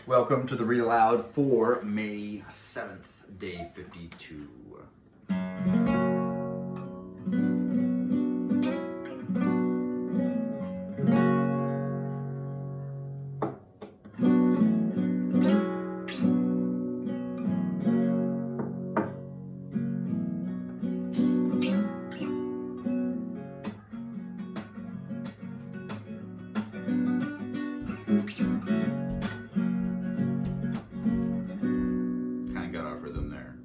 Welcome to the Read Aloud for May 7th, day 52. Kind of got off rhythm there.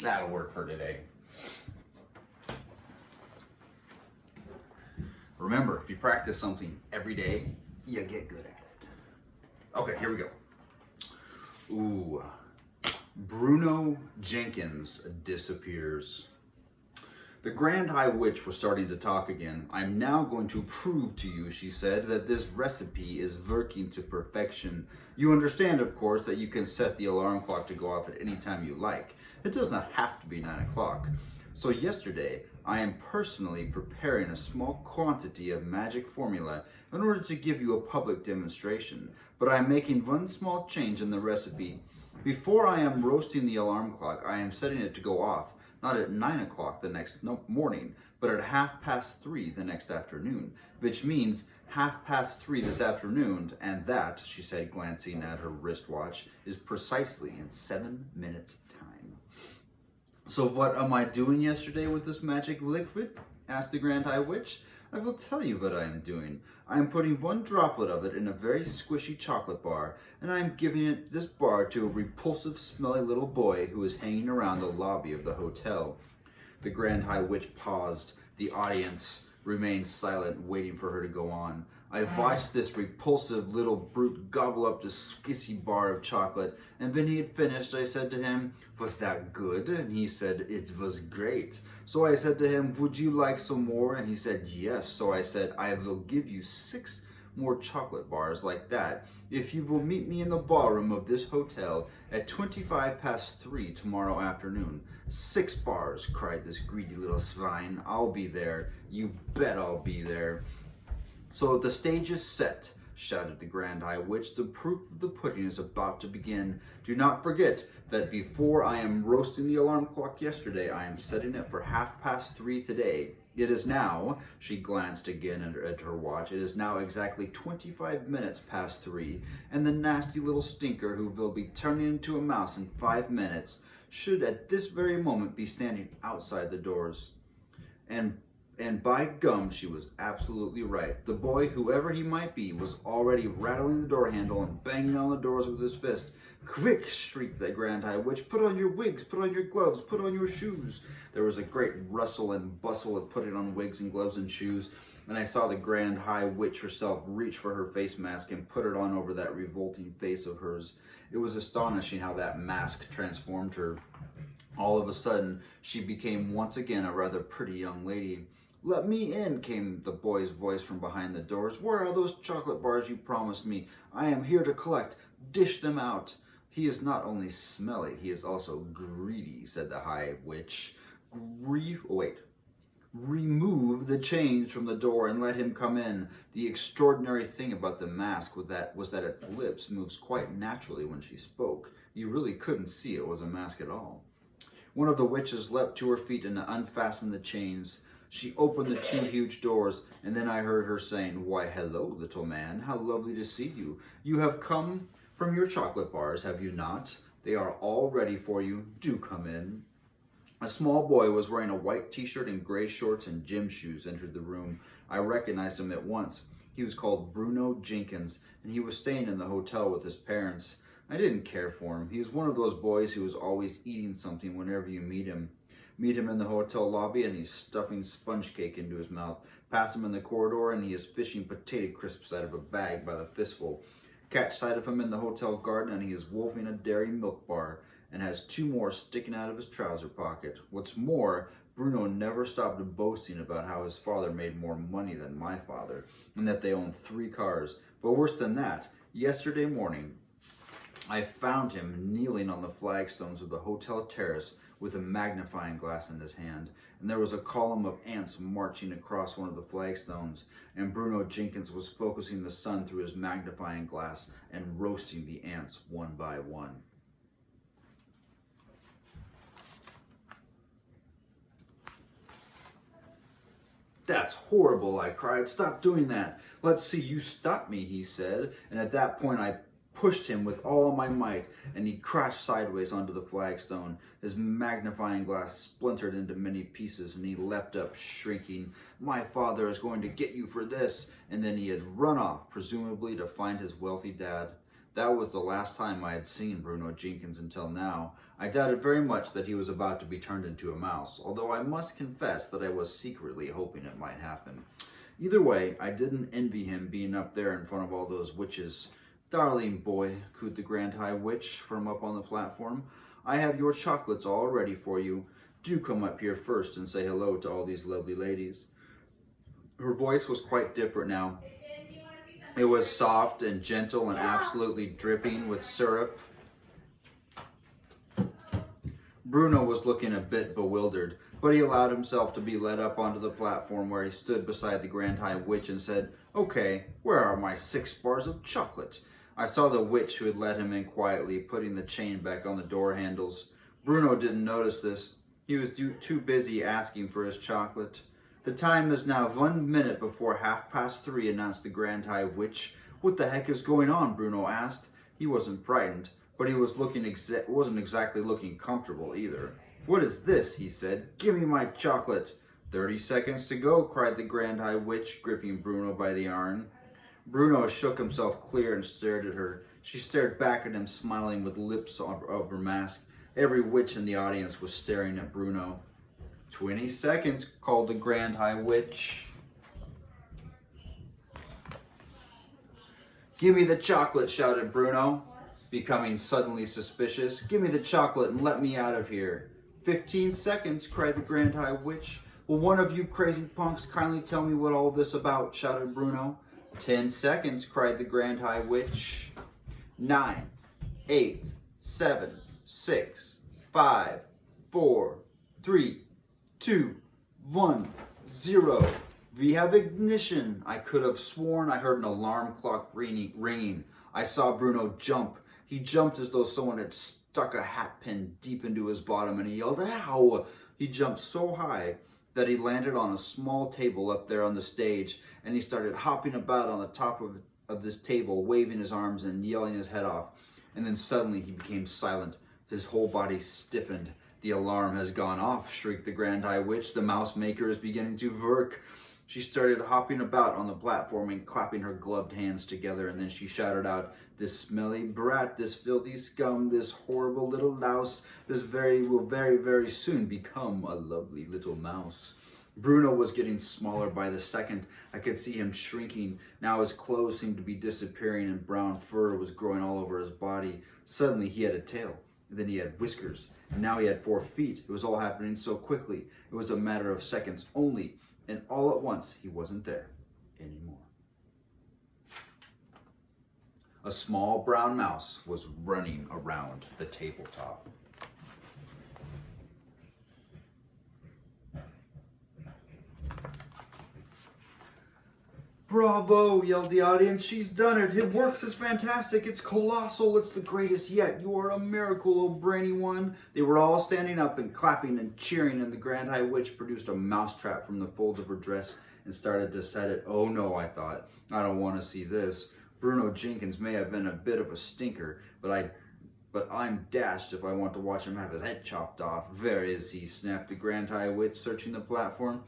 That'll work for today. Remember, if you practice something every day, you get good at it. Okay, here we go. Ooh. Bruno Jenkins disappears. The Grand High Witch was starting to talk again. "I'm now going to prove to you," she said, "that this recipe is working to perfection. You understand, of course, that you can set the alarm clock to go off at any time you like. It does not have to be 9 o'clock. So yesterday, I am personally preparing a small quantity of magic formula in order to give you a public demonstration. But I am making one small change in the recipe. Before I am roasting the alarm clock, I am setting it to go off, not at 9 o'clock the next morning, but at 3:30 the next afternoon, which means 3:30 this afternoon, and that," she said, glancing at her wristwatch, "is precisely in 7 minutes' time." "So what am I doing yesterday with this magic liquid?" asked the Grand High Witch. "I will tell you what I am doing. I am putting one droplet of it in a very squishy chocolate bar, and I am giving this bar to a repulsive, smelly little boy who is hanging around the lobby of the hotel." The Grand High Witch paused. The audience remained silent, waiting for her to go on. "I watched this repulsive little brute gobble up the skissy bar of chocolate, and when he had finished, I said to him, 'Was that good?' And he said, 'It was great.' So I said to him, 'Would you like some more?' And he said, 'Yes.' So I said, 'I will give you 6 more chocolate bars like that if you will meet me in the ballroom of this hotel at 3:25 tomorrow afternoon.' 6 bars, cried this greedy little swine. "I'll be there. You bet I'll be there." "So the stage is set," shouted the Grand High Witch. "The proof of the pudding is about to begin. Do not forget that before I am roasting the alarm clock yesterday, I am setting it for 3:30 today. It is now," she glanced again at her watch, "it is now exactly 25 minutes past 3, and the nasty little stinker who will be turning into a mouse in 5 minutes should at this very moment be standing outside the doors." And by gum, she was absolutely right. The boy, whoever he might be, was already rattling the door handle and banging on the doors with his fist. "Quick!" shrieked the Grand High Witch. "Put on your wigs, put on your gloves, put on your shoes." There was a great rustle and bustle of putting on wigs and gloves and shoes, and I saw the Grand High Witch herself reach for her face mask and put it on over that revolting face of hers. It was astonishing how that mask transformed her. All of a sudden, she became once again a rather pretty young lady. "Let me in," came the boy's voice from behind the doors. "Where are those chocolate bars you promised me? I am here to collect. Dish them out." "He is not only smelly, he is also greedy," said the High Witch. "Remove the chains from the door and let him come in." The extraordinary thing about the mask was that its lips moved quite naturally when she spoke. You really couldn't see it was a mask at all. One of the witches leapt to her feet and unfastened the chains. She opened the 2 huge doors, and then I heard her saying, "Why, hello, little man. How lovely to see you. You have come from your chocolate bars, have you not? They are all ready for you. Do come in." A small boy was wearing a white t-shirt and gray shorts and gym shoes entered the room. I recognized him at once. He was called Bruno Jenkins, and he was staying in the hotel with his parents. I didn't care for him. He was one of those boys who is always eating something whenever you meet him. Meet him in the hotel lobby and he's stuffing sponge cake into his mouth. Pass him in the corridor and he is fishing potato crisps out of a bag by the fistful. Catch sight of him in the hotel garden and he is wolfing a dairy milk bar and has 2 more sticking out of his trouser pocket. What's more, Bruno never stopped boasting about how his father made more money than my father and that they owned 3 cars. But worse than that, yesterday morning I found him kneeling on the flagstones of the hotel terrace with a magnifying glass in his hand, and there was a column of ants marching across one of the flagstones, and Bruno Jenkins was focusing the sun through his magnifying glass and roasting the ants one by one. "That's horrible," I cried. "Stop doing that." "Let's see you stop me," he said, and at that point I pushed him with all my might, and he crashed sideways onto the flagstone. His magnifying glass splintered into many pieces, and he leapt up, shrieking, "My father is going to get you for this!" And then he had run off, presumably to find his wealthy dad. That was the last time I had seen Bruno Jenkins until now. I doubted very much that he was about to be turned into a mouse, although I must confess that I was secretly hoping it might happen. Either way, I didn't envy him being up there in front of all those witches. "Darling boy," cooed the Grand High Witch from up on the platform, "I have your chocolates all ready for you. Do come up here first and say hello to all these lovely ladies." Her voice was quite different now. It was soft and gentle and absolutely dripping with syrup. Bruno was looking a bit bewildered, but he allowed himself to be led up onto the platform where he stood beside the Grand High Witch and said, "Okay, where are my 6 bars of chocolate?" I saw the witch who had let him in quietly, putting the chain back on the door handles. Bruno didn't notice this. He was too busy asking for his chocolate. "The time is now 1 minute before 3:30, announced the Grand High Witch. "What the heck is going on?" Bruno asked. He wasn't frightened, but he was wasn't exactly looking comfortable either. "What is this?" he said. "Give me my chocolate." 30 seconds to go," cried the Grand High Witch, gripping Bruno by the arm. Bruno shook himself clear and stared at her. She stared back at him, smiling with lips of her mask. Every witch in the audience was staring at Bruno. 20 seconds, called the Grand High Witch. "Give me the chocolate," shouted Bruno, becoming suddenly suspicious. "Give me the chocolate and let me out of here." 15 seconds, cried the Grand High Witch. "Will one of you crazy punks kindly tell me what all this about?" shouted Bruno. 10 seconds, cried the Grand High Witch. 9, 8, 7, 6, 5, 4, 3, 2, 1, 0. "We have ignition." I could have sworn I heard an alarm clock ringing. I saw Bruno jump. He jumped as though someone had stuck a hat pin deep into his bottom, and he yelled, "Ow!" He jumped so high that he landed on a small table up there on the stage, and he started hopping about on the top of this table, waving his arms and yelling his head off. And then suddenly he became silent. His whole body stiffened. "The alarm has gone off," shrieked the Grand High Witch. "The mouse maker is beginning to work." She started hopping about on the platform and clapping her gloved hands together, and then she shouted out, "This smelly brat, this filthy scum, this horrible little louse, will very, very soon become a lovely little mouse." Bruno was getting smaller by the second. I could see him shrinking. Now his clothes seemed to be disappearing and brown fur was growing all over his body. Suddenly he had a tail, and then he had whiskers, and now he had 4 feet. It was all happening so quickly. It was a matter of seconds only, and all at once he wasn't there anymore. A small brown mouse was running around the tabletop. "Bravo!" yelled the audience. "She's done it! It works! It's fantastic! It's colossal! It's the greatest yet! You are a miracle, oh brainy one!" They were all standing up and clapping and cheering, and the Grand High Witch produced a mousetrap from the folds of her dress and started to set it. "Oh no," I thought. "I don't want to see this. Bruno Jenkins may have been a bit of a stinker, but I'm dashed if I want to watch him have his head chopped off." "Where is he?" snapped the Grand High Witch, searching the platform.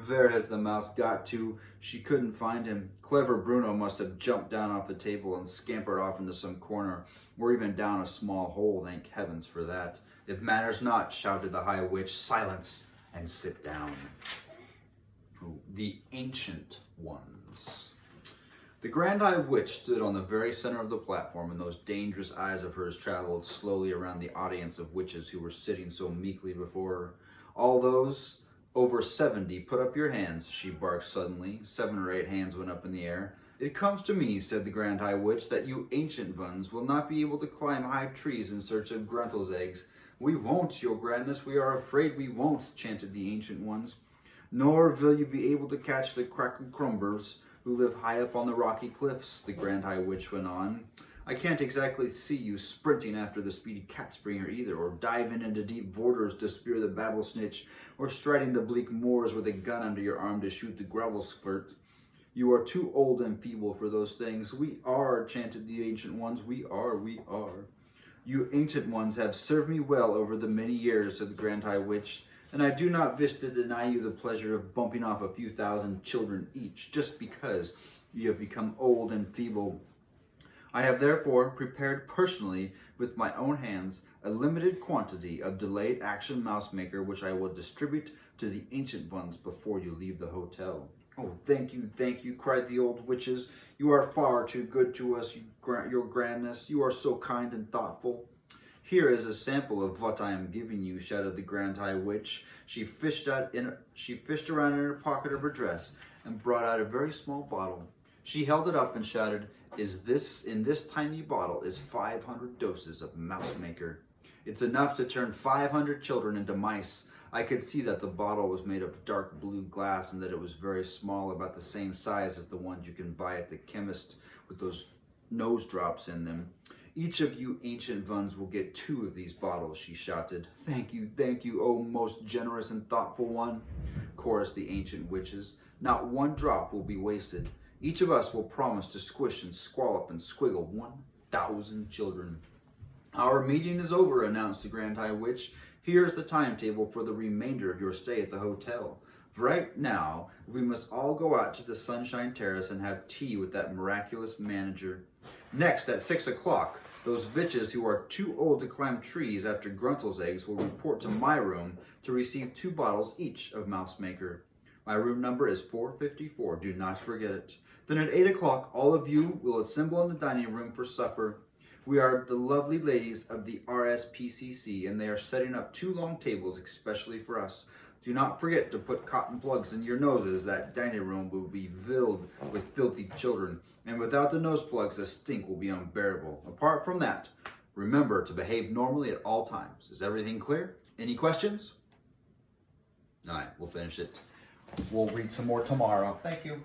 "Where has the mouse got to?" She couldn't find him. Clever Bruno must have jumped down off the table and scampered off into some corner, or even down a small hole, thank heavens for that. "It matters not," shouted the High Witch. "Silence and sit down." The Ancient Ones. The Grand High Witch stood on the very center of the platform, and those dangerous eyes of hers traveled slowly around the audience of witches who were sitting so meekly before her. "All those over 70, put up your hands," she barked suddenly. 7 or 8 hands went up in the air. "It comes to me," said the Grand High Witch, "that you ancient ones will not be able to climb high trees in search of Gruntel's eggs. "We won't, your grandness, we are afraid we won't," chanted the ancient ones. "Nor will you be able to catch the crack-a-crumbers who live high up on the rocky cliffs," the Grand High Witch went on. "I can't exactly see you sprinting after the speedy cat-springer either, or diving into deep borders to spear the babble-snitch, or striding the bleak moors with a gun under your arm to shoot the gravel-squirt. You are too old and feeble for those things." "We are," chanted the ancient ones. "We are, we are." "You ancient ones have served me well over the many years," said the Grand High Witch, "and I do not wish to deny you the pleasure of bumping off a few thousand children each, just because you have become old and feeble. I have therefore prepared personally, with my own hands, a limited quantity of delayed action mouse maker, which I will distribute to the ancient ones before you leave the hotel." "Oh, thank you," cried the old witches. "You are far too good to us, your grandness. You are so kind and thoughtful." "Here is a sample of what I am giving you," shouted the Grand High Witch. She fished around in her pocket of her dress and brought out a very small bottle. She held it up and shouted, In this tiny bottle is 500 doses of mouse maker. It's enough to turn 500 children into mice." I could see that the bottle was made of dark blue glass and that it was very small, about the same size as the ones you can buy at the chemist with those nose drops in them. "Each of you ancient ones will get 2 of these bottles," she shouted. Thank you, oh most generous and thoughtful one," chorused the ancient witches. "Not one drop will be wasted. Each of us will promise to squish and squallop and squiggle 1,000 children." "Our meeting is over," announced the Grand High Witch. "Here's the timetable for the remainder of your stay at the hotel. Right now, we must all go out to the Sunshine Terrace and have tea with that miraculous manager. Next, at 6 o'clock, those witches who are too old to climb trees after Gruntle's eggs will report to my room to receive 2 bottles each of Mouse Maker. My room number is 454. Do not forget it. Then at 8 o'clock, all of you will assemble in the dining room for supper. We are the lovely ladies of the RSPCC, and they are setting up 2 long tables especially for us. Do not forget to put cotton plugs in your noses. That dining room will be filled with filthy children, and without the nose plugs, the stink will be unbearable. Apart from that, remember to behave normally at all times. Is everything clear? Any questions?" All right, we'll finish it. We'll read some more tomorrow. Thank you.